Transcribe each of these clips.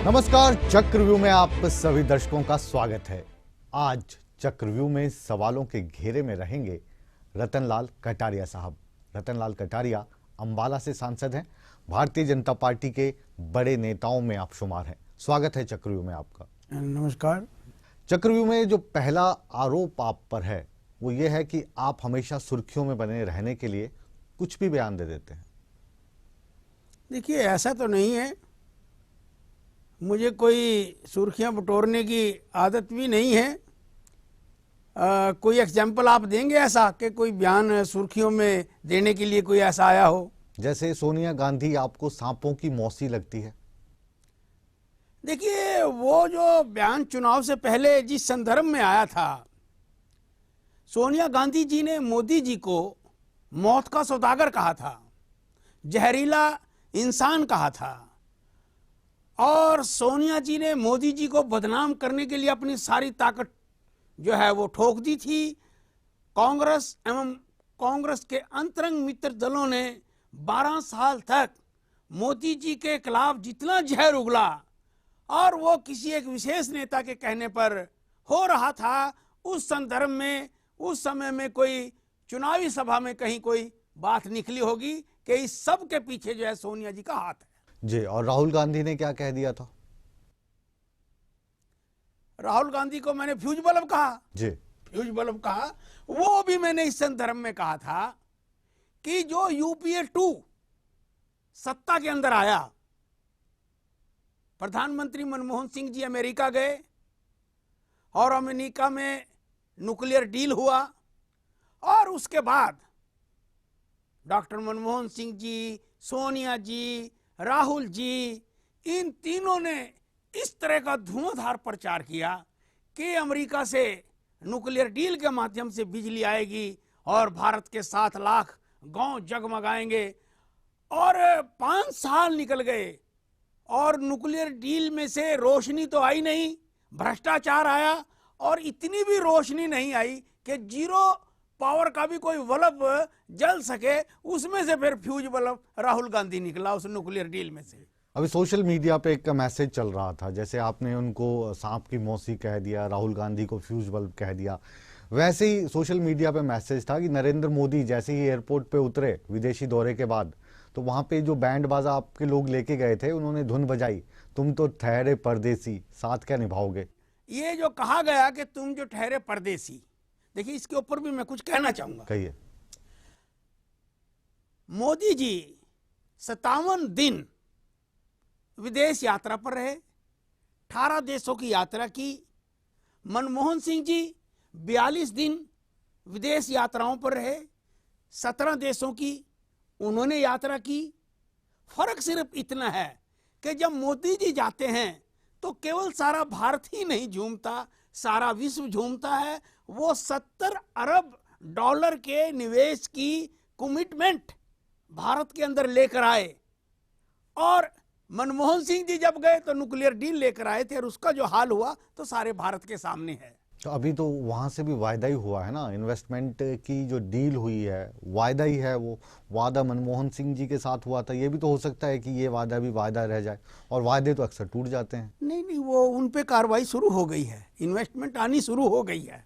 नमस्कार, चक्रव्यूह में आप सभी दर्शकों का स्वागत है। आज चक्रव्यूह में सवालों के घेरे में रहेंगे रतनलाल कटारिया साहब। रतनलाल कटारिया अंबाला से सांसद हैं, भारतीय जनता पार्टी के बड़े नेताओं में आप शुमार हैं। स्वागत है चक्रव्यूह में आपका। नमस्कार। चक्रव्यूह में जो पहला आरोप आप पर है वो ये है कि आप हमेशा सुर्खियों में बने रहने के लिए कुछ भी बयान दे देते हैं। देखिए, ऐसा तो नहीं है, मुझे कोई सुर्खियां बटोरने की आदत भी नहीं है। कोई एग्जाम्पल आप देंगे ऐसा कि कोई बयान सुर्खियों में देने के लिए कोई ऐसा आया हो? जैसे सोनिया गांधी आपको सांपों की मौसी लगती है। देखिए, वो जो बयान चुनाव से पहले जिस संदर्भ में आया था, सोनिया गांधी जी ने मोदी जी को मौत का सौदागर कहा था, जहरीला इंसान कहा था, और सोनिया जी ने मोदी जी को बदनाम करने के लिए अपनी सारी ताकत जो है वो ठोक दी थी। कांग्रेस एवं कांग्रेस के अंतरंग मित्र दलों ने 12 साल तक मोदी जी के खिलाफ जितना जहर उगला और वो किसी एक विशेष नेता के कहने पर हो रहा था, उस संदर्भ में उस समय में कोई चुनावी सभा में कहीं कोई बात निकली होगी कि इस सब के पीछे जो है सोनिया जी का हाथ है जी। और राहुल गांधी ने क्या कह दिया था? राहुल गांधी को मैंने फ्यूज बल्ब कहा जी। फ्यूज बल्ब कहा। वो भी मैंने इस संदर्भ में कहा था कि जो यूपीए 2 सत्ता के अंदर आया, प्रधानमंत्री मनमोहन सिंह जी अमेरिका गए और अमेरिका में न्यूक्लियर डील हुआ, और उसके बाद डॉक्टर मनमोहन सिंह जी, सोनिया जी, राहुल जी, इन तीनों ने इस तरह का धुआंधार प्रचार किया कि अमेरिका से न्यूक्लियर डील के माध्यम से बिजली आएगी और भारत के 7 लाख गांव जगमगाएंगे। और 5 साल निकल गए और न्यूक्लियर डील में से रोशनी तो आई नहीं, भ्रष्टाचार आया, और इतनी भी रोशनी नहीं आई कि जीरो पावर का भी कोई बल्ब जल सके। उसमें से फिर फ्यूज बल्ब राहुल गांधी निकला उस न्यूक्लियर डील में से। अभी सोशल मीडिया पे एक मैसेज चल रहा था, जैसे आपने उनको सांप की मौसी कह दिया, राहुल गांधी को फ्यूज बल्ब कह दिया, वैसे ही सोशल मीडिया पे मैसेज था कि नरेंद्र मोदी जैसे ही एयरपोर्ट पे उतरे विदेशी दौरे के बाद, तो वहां पे जो बैंड बाजा आपके लोग लेके गए थे उन्होंने धुन बजाई, तुम तो ठहरे परदेसी, साथ क्या निभाओगे। ये जो कहा गया कि तुम जो ठहरे परदेसी, देखिए इसके ऊपर भी मैं कुछ कहना चाहूंगा। कहिए। मोदी जी 57 दिन विदेश यात्रा पर रहे, 18 देशों की यात्रा की। मनमोहन सिंह जी 42 दिन विदेश यात्राओं पर रहे, 17 देशों की उन्होंने यात्रा की। फर्क सिर्फ इतना है कि जब मोदी जी जाते हैं तो केवल सारा भारत ही नहीं झूमता, सारा विश्व झूमता है। वो 70 अरब डॉलर के निवेश की कमिटमेंट भारत के अंदर लेकर आए, और मनमोहन सिंह जी जब गए तो न्यूक्लियर डील लेकर आए थे, और उसका जो हाल हुआ तो सारे भारत के सामने है। तो अभी तो वहां से भी वायदा ही हुआ है ना, इन्वेस्टमेंट की जो डील हुई है वायदा ही है। वो वादा मनमोहन सिंह जी के साथ हुआ था, ये भी तो हो सकता है कि ये वादा भी वायदा रह जाए, और वादे तो अक्सर टूट जाते हैं। नहीं, वो उन पे कार्रवाई शुरू हो गई है, इन्वेस्टमेंट आनी शुरू हो गई है,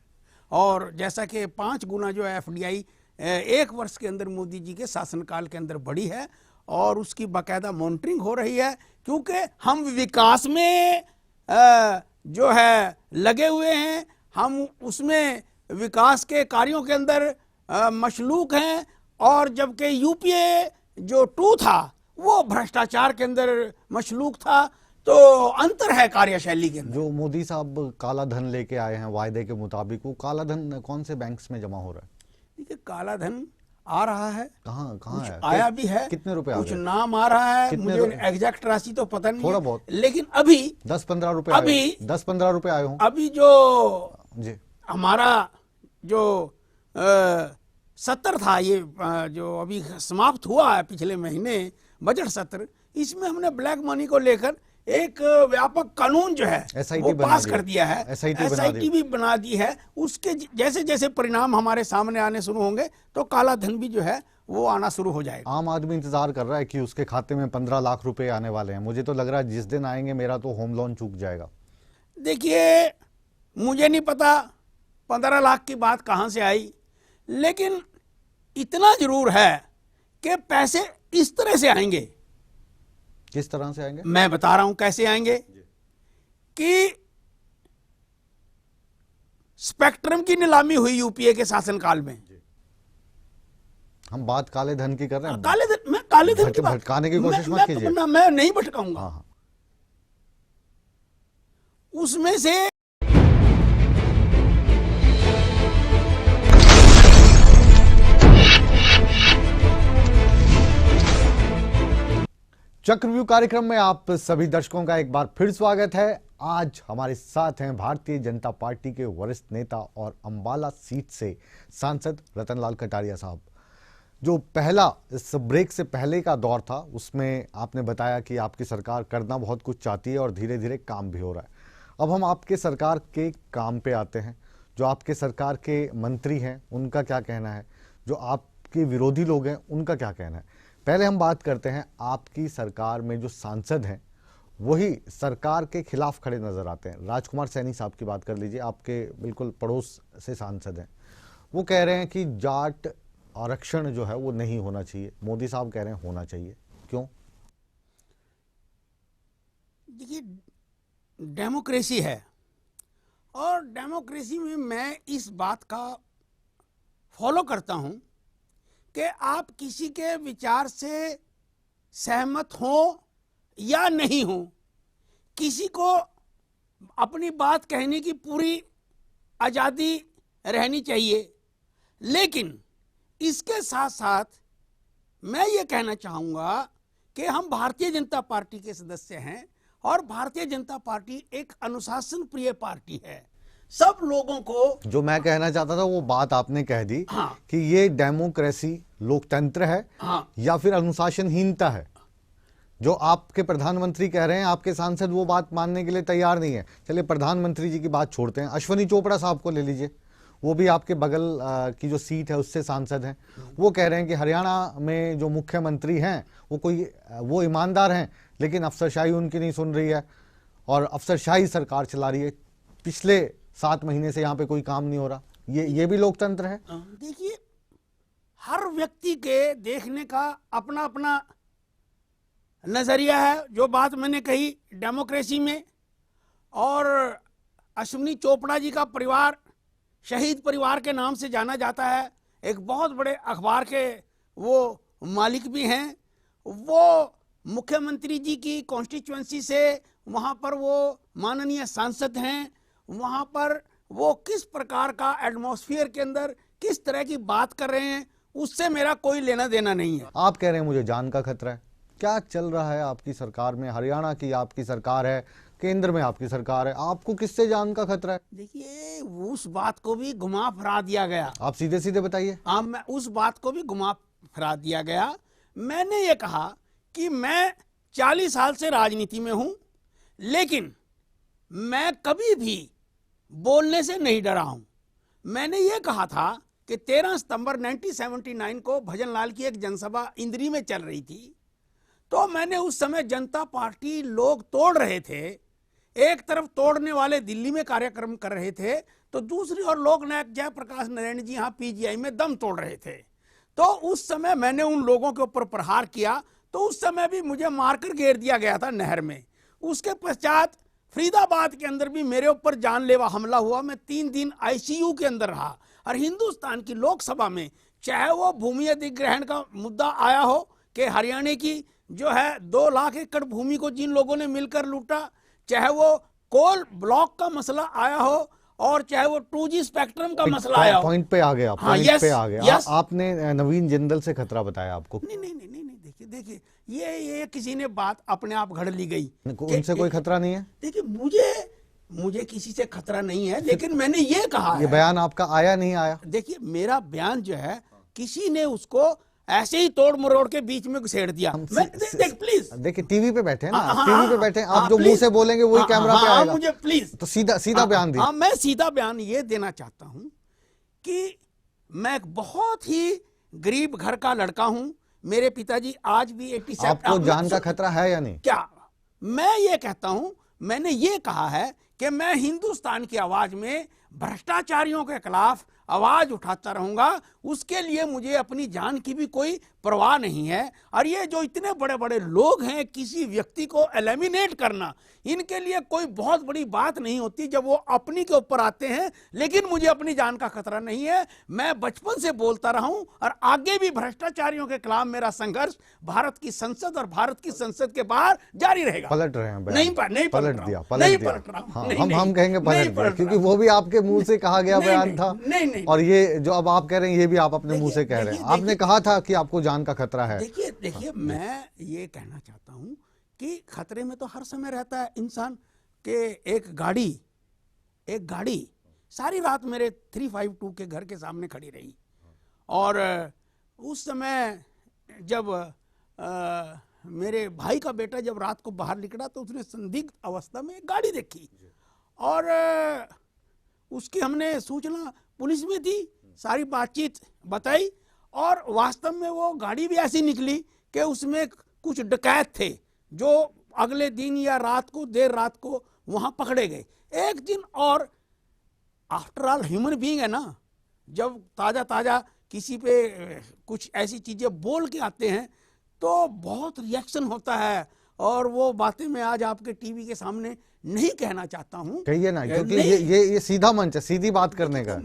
और जैसा कि 5 गुना जो है FDI 1 वर्ष के अंदर मोदी जी के शासनकाल के अंदर बढ़ी है, और उसकी बाकायदा मॉनिटरिंग हो रही है, क्योंकि हम विकास में जो है लगे हुए हैं, हम उसमें विकास के कार्यों के अंदर मशलूक हैं। और जबकि यूपीए जो 2 था वो भ्रष्टाचार के अंदर मशलूक था, तो अंतर है कार्यशैली के अंदर। जो मोदी साहब काला धन लेके आए हैं वायदे के मुताबिक, वो काला धन कौन से बैंक्स में जमा हो रहा है? देखिए, काला धन आ रहा है, कहाँ है? आया भी है, कितने रुपए कुछ नाम आ रहा है, मुझे एग्जैक्ट राशि तो पता नहीं, थोड़ा बहुत, लेकिन अभी 10-15 रुपए, अभी 10-15 रुपए आए हों। अभी जो जी हमारा जो सत्र था, ये जो अभी समाप्त हुआ है पिछले महीने बजट सत्र, इसमें हमने ब्लैक मनी को लेकर एक व्यापक कानून जो है वो पास कर दिया है, SIT भी बना दी है। उसके जैसे जैसे परिणाम हमारे सामने आने शुरू होंगे तो काला धन भी जो है वो आना शुरू हो जाएगा। आम आदमी इंतजार कर रहा है कि उसके खाते में 15 लाख रुपए आने वाले हैं। मुझे तो लग रहा है जिस दिन आएंगे मेरा तो होम लोन चूक जाएगा। देखिए, मुझे नहीं पता 15 लाख की बात कहाँ से आई, लेकिन इतना जरूर है कि पैसे इस तरह से आएंगे। किस तरह से आएंगे? मैं बता रहा हूं कैसे आएंगे कि स्पेक्ट्रम की नीलामी हुई यूपीए के शासनकाल में। हम बात काले धन की कर रहे हैं। काले धन, मैं काले धन की बात भटकाने की कोशिश मत कीजिए। मैं नहीं भटकाऊंगा। हाँ हाँ। उसमें से चक्रव्यूह कार्यक्रम में आप सभी दर्शकों का एक बार फिर स्वागत है। आज हमारे साथ हैं भारतीय जनता पार्टी के वरिष्ठ नेता और अंबाला सीट से सांसद रतनलाल कटारिया साहब। जो पहला इस ब्रेक से पहले का दौर था उसमें आपने बताया कि आपकी सरकार करना बहुत कुछ चाहती है और धीरे धीरे काम भी हो रहा है। अब हम आपके सरकार के काम पे आते हैं। जो आपके सरकार के मंत्री हैं उनका क्या कहना है, जो आपके विरोधी लोग हैं उनका क्या कहना है। पहले हम बात करते हैं आपकी सरकार में जो सांसद हैं वही सरकार के खिलाफ खड़े नजर आते हैं। राजकुमार सैनी साहब की बात कर लीजिए, आपके बिल्कुल पड़ोस से सांसद हैं। वो कह रहे हैं कि जाट आरक्षण जो है वो नहीं होना चाहिए, मोदी साहब कह रहे हैं होना चाहिए। क्यों? देखिए, डेमोक्रेसी है और डेमोक्रेसी में मैं इस बात का फॉलो करता हूं कि आप किसी के विचार से सहमत हो या नहीं हो, किसी को अपनी बात कहने की पूरी आज़ादी रहनी चाहिए। लेकिन इसके साथ साथ मैं ये कहना चाहूँगा कि हम भारतीय जनता पार्टी के सदस्य हैं और भारतीय जनता पार्टी एक अनुशासन प्रिय पार्टी है। सब लोगों को, जो मैं कहना चाहता था वो बात आपने कह दी। हाँ। कि ये डेमोक्रेसी लोकतंत्र है। हाँ। या फिर अनुशासनहीनता है। जो आपके प्रधानमंत्री कह रहे हैं आपके सांसद वो बात मानने के लिए तैयार नहीं है। चलिए प्रधानमंत्री जी की बात छोड़ते हैं, अश्विनी चोपड़ा साहब को ले लीजिए, वो भी आपके बगल की जो सीट है उससे सांसद हैं। वो कह रहे हैं कि हरियाणा में जो मुख्यमंत्री हैं वो ईमानदार हैं लेकिन अफसरशाही उनकी नहीं सुन रही है और अफसरशाही सरकार चला रही है। पिछले 7 महीने से यहाँ पे कोई काम नहीं हो रहा। ये भी लोकतंत्र है। देखिए, हर व्यक्ति के देखने का अपना अपना नजरिया है। जो बात मैंने कही डेमोक्रेसी में, और अश्विनी चोपड़ा जी का परिवार शहीद परिवार के नाम से जाना जाता है, एक बहुत बड़े अखबार के वो मालिक भी हैं। वो मुख्यमंत्री जी की कॉन्स्टिट्यूएंसी से वहाँ पर वो माननीय सांसद हैं। वहाँ पर वो किस प्रकार का एटमॉस्फेयर के अंदर किस तरह की बात कर रहे हैं उससे मेरा कोई लेना देना नहीं है। आप कह रहे हैं मुझे जान का खतरा है। क्या चल रहा है आपकी सरकार में? हरियाणा की आपकी सरकार है, केंद्र में आपकी सरकार है, आपको किससे जान का खतरा है? देखिए, उस बात को भी घुमा फिरा दिया गया। आप सीधे सीधे बताइए। हाँ, मैं उस बात को भी घुमा फिरा दिया गया। मैंने ये कहा कि मैं 40 साल से राजनीति में हूं, लेकिन मैं कभी भी बोलने से नहीं डरा हूं। मैंने ये कहा था कि 13 सितंबर 1979 को भजन लाल की एक जनसभा इंद्री में चल रही थी, तो मैंने उस समय जनता पार्टी लोग तोड़ रहे थे। एक तरफ तोड़ने वाले दिल्ली में कार्यक्रम कर रहे थे, तो दूसरी ओर लोक नायक जयप्रकाश नारायण जी यहाँ पीजीआई में दम तोड़ रहे थे। तो उस समय मैंने उन लोगों के ऊपर प्रहार किया, तो उस समय भी मुझे मारकर घेर दिया गया था नहर में। उसके पश्चात फरीदाबाद के अंदर भी मेरे ऊपर जानलेवा हमला हुआ। मैं 3 दिन आईसीयू के अंदर रहा। और हिंदुस्तान की लोकसभा में चाहे वो भूमि अधिग्रहण का मुद्दा आया हो कि हरियाणा की जो है 2 लाख एकड़ भूमि को जिन लोगों ने मिलकर लूटा, चाहे वो कोल ब्लॉक का मसला आया हो और चाहे वो 2G स्पेक्ट्रम का मसला आया हो। पॉइंट पे आ गया। हाँ, पॉइंट पे आ गया। यस। आपने नवीन जिंदल से खतरा बताया आपको। नहीं, देखिए ये किसी ने बात अपने आप घड़ ली गई। उनसे कोई खतरा नहीं है। देखिए, मुझे किसी से खतरा नहीं है, लेकिन मैंने ये कहा ये बयान आपका आया नहीं आया? देखिए, मेरा बयान जो है किसी ने उसको ऐसे ही तोड़ मरोड़ के बीच में घुसेड़ दिया। प्लीज देखिए, टीवी पे बैठे हैं ना, हाँ, टीवी पे बैठे हैं आप, जो मुंह से बोलेंगे वही कैमरा पे आएगा। मुझे प्लीज तो सीधा बयान दीजिए। मैं सीधा बयान ये देना चाहता हूं कि मैं एक बहुत ही गरीब घर का लड़का हूं। मेरे पिताजी आज भी 87। आपको जान का खतरा है या नहीं? क्या मैं ये कहता हूं, मैंने ये कहा है कि मैं हिंदुस्तान की आवाज में भ्रष्टाचारियों के खिलाफ आवाज उठाता रहूंगा। उसके लिए मुझे अपनी जान की भी कोई परवाह नहीं है। और ये जो इतने बड़े बड़े लोग हैं, किसी व्यक्ति को एलिमिनेट करना इनके लिए कोई बहुत बड़ी बात नहीं होती जब वो अपनी के ऊपर आते हैं। लेकिन मुझे अपनी जान का खतरा नहीं है। मैं बचपन से बोलता रहा हूं और आगे भी भ्रष्टाचारियों के खिलाफ मेरा संघर्ष भारत की संसद और भारत की संसद के बाहर जारी रहेगा। पलट रहे हैं बयान। नहीं पलट दिया। हाँ, हम कहेंगे पलट दिया, क्योंकि वो भी आपके मुंह से कहा गया बयान था। नहीं। और ये जो अब आप कह रहे हैं ये भी आप अपने मुंह से कह रहे हैं। आपने कहा था कि आपको जान का खतरा है। देखिए मैं ये कहना चाहता हूं कि खतरे में तो हर समय रहता है इंसान के। एक गाड़ी सारी रात मेरे 352 के घर के सामने खड़ी रही। और उस समय जब मेरे भाई का बेटा जब रात को बाहर निकला तो उसने संदिग्ध अवस्था में एक गाड़ी देखी और उसकी हमने सूचना पुलिस में दी, सारी बातचीत बताई और वास्तव में वो गाड़ी भी ऐसी निकली कि उसमें कुछ डकैत थे जो अगले दिन या रात को देर रात को वहां पकड़े गए। एक दिन और आफ्टर ऑल ह्यूमन बीइंग है ना, जब ताजा किसी पे कुछ ऐसी चीजें बोल के आते हैं तो बहुत रिएक्शन होता है। और वो बातें मैं आज आपके टीवी के सामने नहीं कहना चाहता हूं। कहिए ना, क्योंकि ये सीधा मंच है, सीधी बात करने का।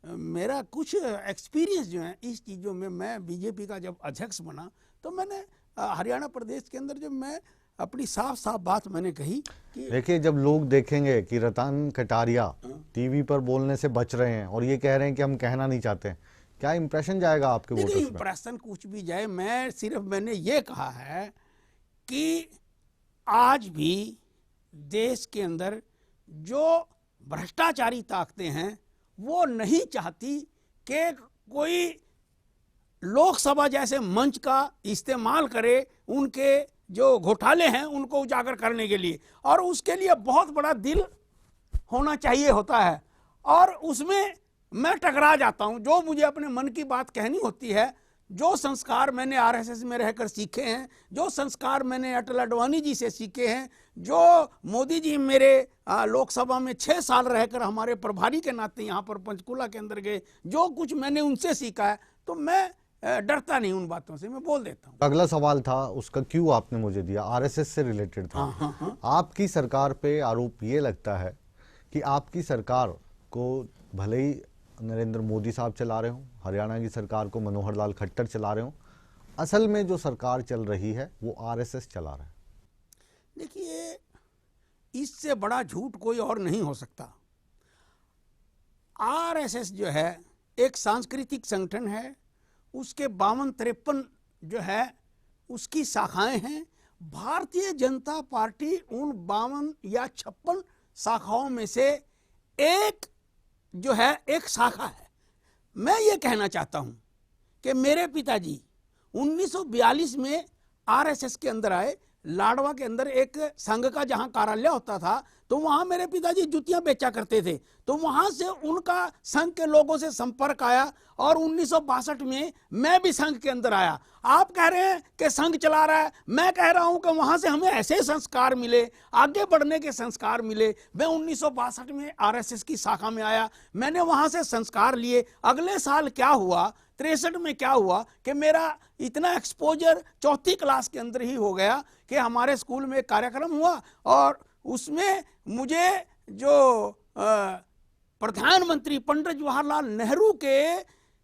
मेरा कुछ एक्सपीरियंस जो है इस चीज़ों में, मैं बीजेपी का जब अध्यक्ष बना तो मैंने हरियाणा प्रदेश के अंदर जब मैं अपनी साफ बात मैंने कही कि देखिए, जब लोग देखेंगे कि रतन कटारिया टीवी पर बोलने से बच रहे हैं और ये कह रहे हैं कि हम कहना नहीं चाहते, क्या इंप्रेशन जाएगा आपके वोटर्स पे? इंप्रेशन कुछ भी जाए, मैंने ये कहा है कि आज भी देश के अंदर जो भ्रष्टाचारी ताकतें हैं वो नहीं चाहती कि कोई लोकसभा जैसे मंच का इस्तेमाल करे उनके जो घोटाले हैं उनको उजागर करने के लिए। और उसके लिए बहुत बड़ा दिल होना चाहिए होता है और उसमें मैं टकरा जाता हूं। जो मुझे अपने मन की बात कहनी होती है, जो संस्कार मैंने आरएसएस में रहकर सीखे हैं, जो संस्कार मैंने अटल अडवाणी जी से सीखे हैं, जो मोदी जी मेरे लोकसभा में 6 साल रहकर हमारे प्रभारी के नाते यहाँ पर पंचकुला के अंदर गए, जो कुछ मैंने उनसे सीखा है तो मैं डरता नहीं उन बातों से, मैं बोल देता हूँ। अगला सवाल था उसका क्यों आपने मुझे दिया, आरएसएस से रिलेटेड था। हाँ। आपकी सरकार पे आरोप ये लगता है कि आपकी सरकार को भले ही नरेंद्र मोदी साहब चला रहे हो, हरियाणा की सरकार को मनोहर लाल खट्टर चला रहे हो, असल में जो सरकार चल रही है वो आरएसएस चला रहा है। देखिए, इससे बड़ा झूठ कोई और नहीं हो सकता। आरएसएस जो है एक सांस्कृतिक संगठन है, उसके 52-53 जो है उसकी शाखाएं हैं। भारतीय जनता पार्टी उन 52 या 56 शाखाओं में से एक जो है एक शाखा है। मैं ये कहना चाहता हूं कि मेरे पिताजी 1942 में आरएसएस के अंदर आए। लाडवा के अंदर एक संघ का जहां कार्यालय होता था तो वहां मेरे पिताजी जूतियां बेचा करते थे, तो वहां से उनका संघ के लोगों से संपर्क आया और 1962 में मैं भी संघ के अंदर आया। आप कह रहे हैं कि संघ चला रहा है, मैं कह रहा हूं कि वहां से हमें ऐसे संस्कार मिले, आगे बढ़ने के संस्कार मिले। मैं 1962 में आरएसएस की शाखा में आया, मैंने वहां से संस्कार लिए। अगले साल क्या हुआ, 63 में क्या हुआ कि मेरा इतना एक्सपोजर 4th क्लास के अंदर ही हो गया कि हमारे स्कूल में एक कार्यक्रम हुआ और उसमें मुझे जो प्रधानमंत्री पंडित जवाहरलाल नेहरू के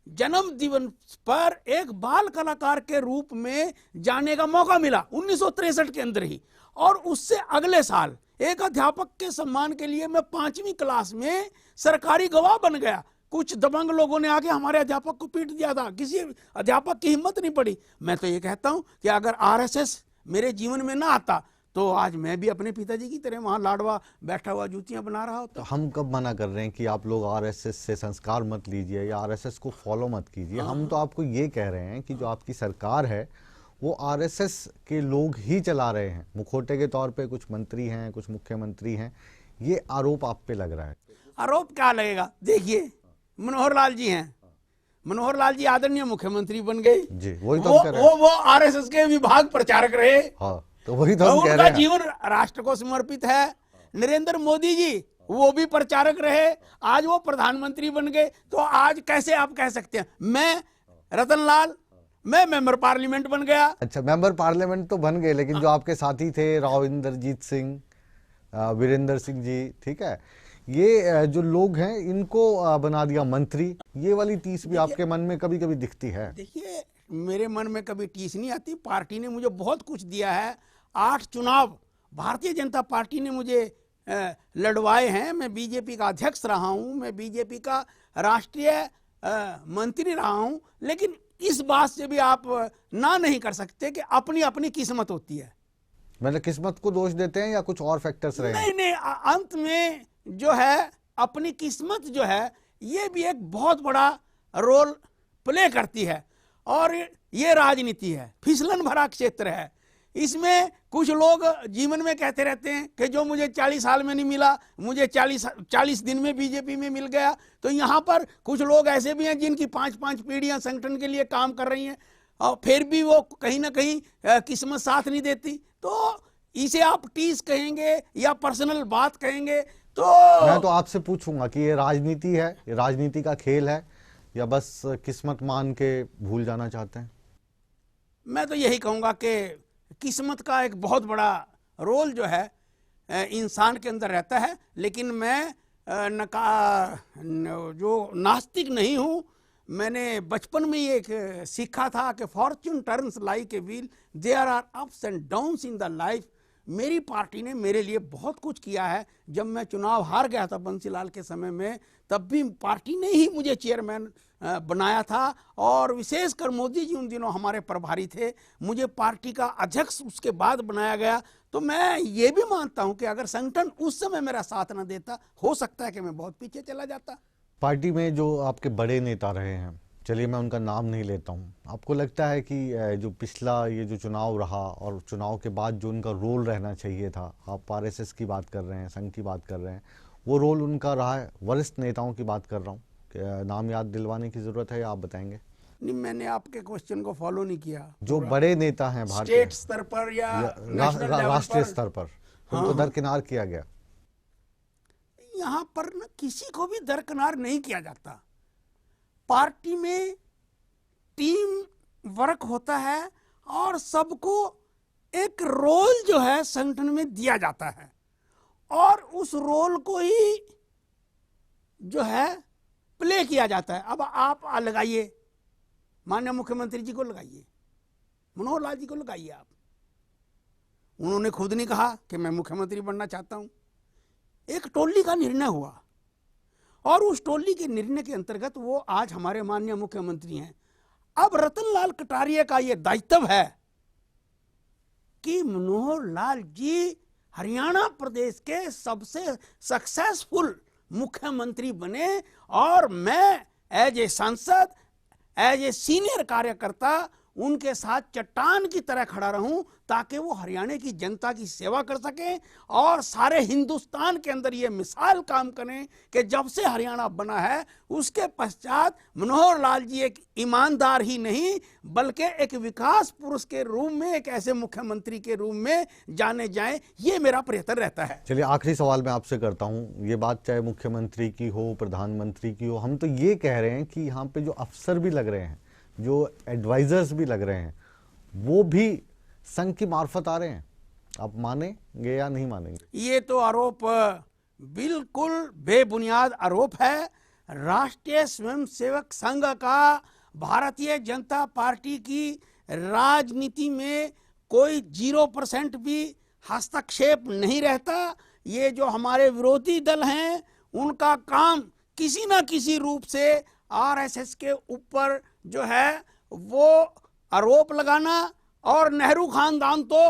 जन्म दिवस पर एक बाल कलाकार के रूप में जाने का मौका मिला 1963 के अंदर ही। और उससे अगले साल एक अध्यापक के सम्मान के लिए मैं 5वीं क्लास में सरकारी गवाह बन गया। कुछ दबंग लोगों ने आके हमारे अध्यापक को पीट दिया था, किसी अध्यापक की हिम्मत नहीं पड़ी। मैं तो ये कहता हूं कि अगर आरएसएस मेरे जीवन में ना आता तो आज मैं भी अपने पिताजी की तरह वहां लाडवा बैठा हुआ जूतियां बना रहा होता। तो हम कब मना कर रहे हैं कि आप लोग आरएसएस से संस्कार मत लीजिए या आरएसएस को फॉलो मत कीजिए। हम तो आपको ये कह रहे हैं कि जो आपकी सरकार है वो आरएसएस के लोग ही चला रहे हैं। मुखौटे के तौर पे कुछ मंत्री हैं, कुछ मुख्यमंत्री हैं, ये आरोप आप पे लग रहा है। आरोप क्या लगेगा? देखिए, मनोहर लाल जी हैं, मनोहर लाल जी आदरणीय मुख्यमंत्री बन गए। जी, वही तो हम कह रहे हैं। वो आरएसएस के विभाग प्रचारक रहे। हाँ, तो वही तो हम कह उनका रहे हैं। जीवन राष्ट्र को समर्पित है। नरेंद्र मोदी जी वो भी प्रचारक रहे, आज वो प्रधानमंत्री बन गए। तो आज कैसे आप कह सकते हैं मैं रतनलाल मैं मेंबर पार्लियामेंट बन गया? अच्छा, मेंबर पार्लियामेंट तो बन गए, लेकिन जो आपके साथी थे राव इंद्रजीत सिंह, वीरेंद्र सिंह जी, ठीक है, ये जो लोग हैं इनको बना दिया मंत्री। ये वाली टीस भी आपके मन में कभी कभी दिखती है? देखिए, मेरे मन में कभी टीस नहीं आती। पार्टी ने मुझे बहुत कुछ दिया है। 8 चुनाव भारतीय जनता पार्टी ने मुझे लड़वाए हैं। मैं बीजेपी का अध्यक्ष रहा हूं, मैं बीजेपी का राष्ट्रीय मंत्री रहा हूं। लेकिन इस बात से भी आप ना नहीं कर सकते कि अपनी अपनी किस्मत होती है। मतलब किस्मत को दोष देते हैं या कुछ और फैक्टर्स रहे हैं? नहीं नहीं, अंत में जो है अपनी किस्मत जो है ये भी एक बहुत बड़ा रोल प्ले करती है। और ये राजनीति है, फिसलन भरा क्षेत्र है। इसमें कुछ लोग जीवन में कहते रहते हैं कि जो मुझे 40 साल में नहीं मिला, मुझे 40 दिन में बीजेपी में मिल गया। तो यहाँ पर कुछ लोग ऐसे भी हैं जिनकी 5-5 पीढ़ियां संगठन के लिए काम कर रही हैं और फिर भी वो कहीं ना कहीं किस्मत साथ नहीं देती। तो इसे आप टीस कहेंगे या पर्सनल बात कहेंगे तो मैं तो आपसे पूछूंगा कि ये राजनीति है, ये राजनीति का खेल है, या बस किस्मत मान के भूल जाना चाहते हैं? मैं तो यही कहूँगा कि किस्मत का एक बहुत बड़ा रोल जो है इंसान के अंदर रहता है। लेकिन मैं जो नास्तिक नहीं हूँ। मैंने बचपन में ये एक सीखा था कि fortune turns like a wheel, there are ups and downs in the life. मेरी पार्टी ने मेरे लिए बहुत कुछ किया है। जब मैं चुनाव हार गया था बंसीलाल के समय में, तब भी पार्टी ने ही मुझे चेयरमैन बनाया था। और विशेषकर मोदी जी उन दिनों हमारे प्रभारी थे, मुझे पार्टी का अध्यक्ष उसके बाद बनाया गया। तो मैं ये भी मानता हूं कि अगर संगठन उस समय मेरा साथ न देता, हो सकता है कि मैं बहुत पीछे चला जाता। पार्टी में जो आपके बड़े नेता रहे हैं, चलिए मैं उनका नाम नहीं लेता हूँ, आपको लगता है कि जो पिछला ये जो चुनाव रहा और चुनाव के बाद जो उनका रोल रहना चाहिए था, आप आरएसएस की बात कर रहे हैं, संघ की बात कर रहे हैं, वो रोल उनका रहा है? वरिष्ठ नेताओं की बात कर रहा हूँ, नाम याद दिलवाने की जरूरत है या आप बताएंगे? नहीं, मैंने आपके क्वेश्चन को फॉलो नहीं किया। जो बड़े नेता हैं भारतीय स्टेट स्तर पर या राष्ट्रीय स्तर पर, उनको दरकिनार किया गया। यहाँ पर न किसी को भी दरकिनार नहीं किया जाता। पार्टी में टीम वर्क होता है और सबको एक रोल जो है संगठन में दिया जाता है और उस रोल को ही जो है प्ले किया जाता है। अब आप लगाइए, माननीय मुख्यमंत्री जी को लगाइए, मनोहर लाल जी को लगाइए आप। उन्होंने खुद नहीं कहा कि मैं मुख्यमंत्री बनना चाहता हूं। एक टोली का निर्णय हुआ और उस टोली के निर्णय के अंतर्गत वो आज हमारे माननीय मुख्यमंत्री हैं। अब रतनलाल कटारिया का ये दायित्व है कि मनोहर लाल जी हरियाणा प्रदेश के सबसे सक्सेसफुल मुख्यमंत्री बने और मैं एज ए सांसद, एज ए सीनियर कार्यकर्ता उनके साथ चट्टान की तरह खड़ा रहूं ताकि वो हरियाणा की जनता की सेवा कर सकें और सारे हिंदुस्तान के अंदर ये मिसाल काम करें कि जब से हरियाणा बना है उसके पश्चात मनोहर लाल जी एक ईमानदार ही नहीं बल्कि एक विकास पुरुष के रूप में, एक ऐसे मुख्यमंत्री के रूप में जाने जाएं। ये मेरा प्रयत्न रहता है। चलिए आखिरी सवाल मैं आपसे करता हूं। ये बात चाहे मुख्यमंत्री की हो, प्रधानमंत्री की हो, हम तो ये कह रहे हैं कि यहाँ पे जो अफसर भी लग रहे हैं, जो एडवाइजर्स भी लग रहे हैं, वो भी संघ की मार्फत आ रहे हैं। आप मानेंगे या नहीं मानेंगे? ये तो आरोप बिल्कुल बेबुनियाद आरोप है। राष्ट्रीय स्वयंसेवक संघ का भारतीय जनता पार्टी की राजनीति में कोई 0% भी हस्तक्षेप नहीं रहता। ये जो हमारे विरोधी दल हैं उनका काम किसी ना किसी रूप से आरएसएस के ऊपर जो है वो आरोप लगाना, और नेहरू खानदान तो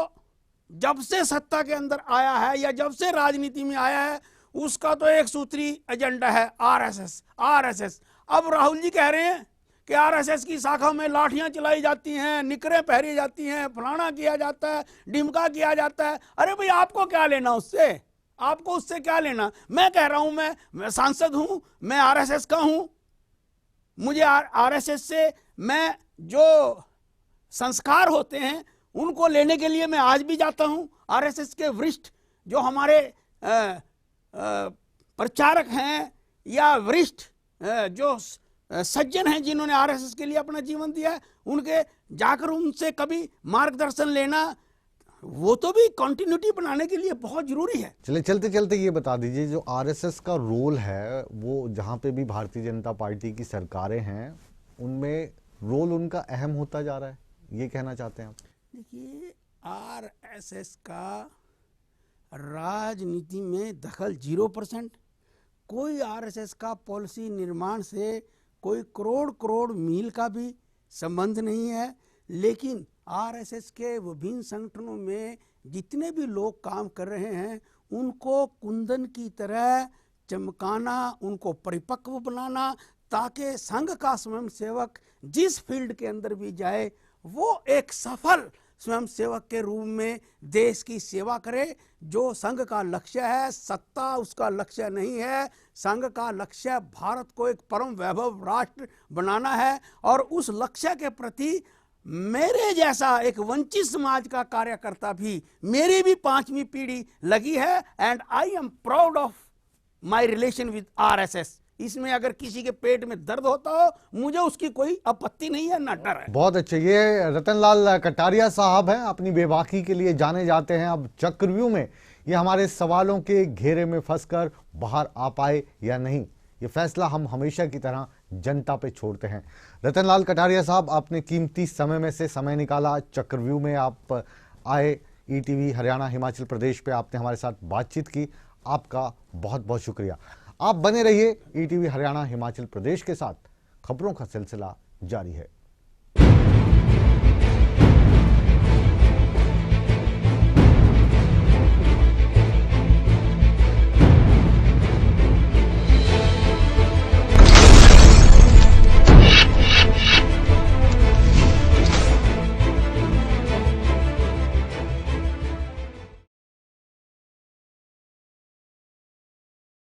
जब से सत्ता के अंदर आया है या जब से राजनीति में आया है उसका तो एक सूत्री एजेंडा है आरएसएस आरएसएस। अब राहुल जी कह रहे हैं कि आरएसएस की शाखा में लाठियां चलाई जाती हैं, निकरें पहरी जाती हैं, फलाना किया जाता है, डिमका किया जाता है। अरे भाई आपको क्या लेना उससे, आपको उससे क्या लेना? मैं कह रहा हूं मैं सांसद हूं, मैं आरएसएस का हूं, मुझे आरएसएस से मैं जो संस्कार होते हैं उनको लेने के लिए मैं आज भी जाता हूं। आरएसएस के वरिष्ठ जो हमारे प्रचारक हैं या वरिष्ठ जो सज्जन हैं जिन्होंने आरएसएस के लिए अपना जीवन दिया है, उनके जाकर उनसे कभी मार्गदर्शन लेना, वो तो भी कंटिन्यूटी बनाने के लिए बहुत जरूरी है। चलिए चलते चलते ये बता दीजिए, जो आरएसएस का रोल है वो जहाँ पे भी भारतीय जनता पार्टी की सरकारें हैं उनमें रोल उनका अहम होता जा रहा है, ये कहना चाहते हैं आप? देखिए, आरएसएस का राजनीति में दखल 0%। कोई आरएसएस का पॉलिसी निर्माण से कोई करोड़ करोड़ मील का भी संबंध नहीं है। लेकिन आरएसएस के विभिन्न संगठनों में जितने भी लोग काम कर रहे हैं उनको कुंदन की तरह चमकाना, उनको परिपक्व बनाना, ताकि संघ का स्वयंसेवक जिस फील्ड के अंदर भी जाए वो एक सफल स्वयंसेवक के रूप में देश की सेवा करे। जो संघ का लक्ष्य है, सत्ता उसका लक्ष्य नहीं है। संघ का लक्ष्य भारत को एक परम वैभव राष्ट्र बनाना है, और उस लक्ष्य के प्रति मेरे जैसा एक वंचित समाज का कार्यकर्ता भी, मेरी भी 5वीं पीढ़ी लगी है, and I am proud of my relation with RSS. इसमें अगर किसी के पेट में दर्द होता हो, मुझे उसकी कोई आपत्ति नहीं है, ना डर है। बहुत अच्छे। ये रतनलाल कटारिया साहब हैं, अपनी बेबाकी के लिए जाने जाते हैं। अब चक्रव्यूह में ये हमारे सवालों के घेरे में फंसकर बाहर आ पाए या नहीं, ये फैसला हम हमेशा की तरह जनता पे छोड़ते हैं। रतनलाल कटारिया साहब, आपने कीमती समय में से समय निकाला, चक्रव्यूह में आप आए, ईटीवी हरियाणा हिमाचल प्रदेश पे आपने हमारे साथ बातचीत की, आपका बहुत बहुत शुक्रिया। आप बने रहिए ईटीवी हरियाणा हिमाचल प्रदेश के साथ, खबरों का सिलसिला जारी है।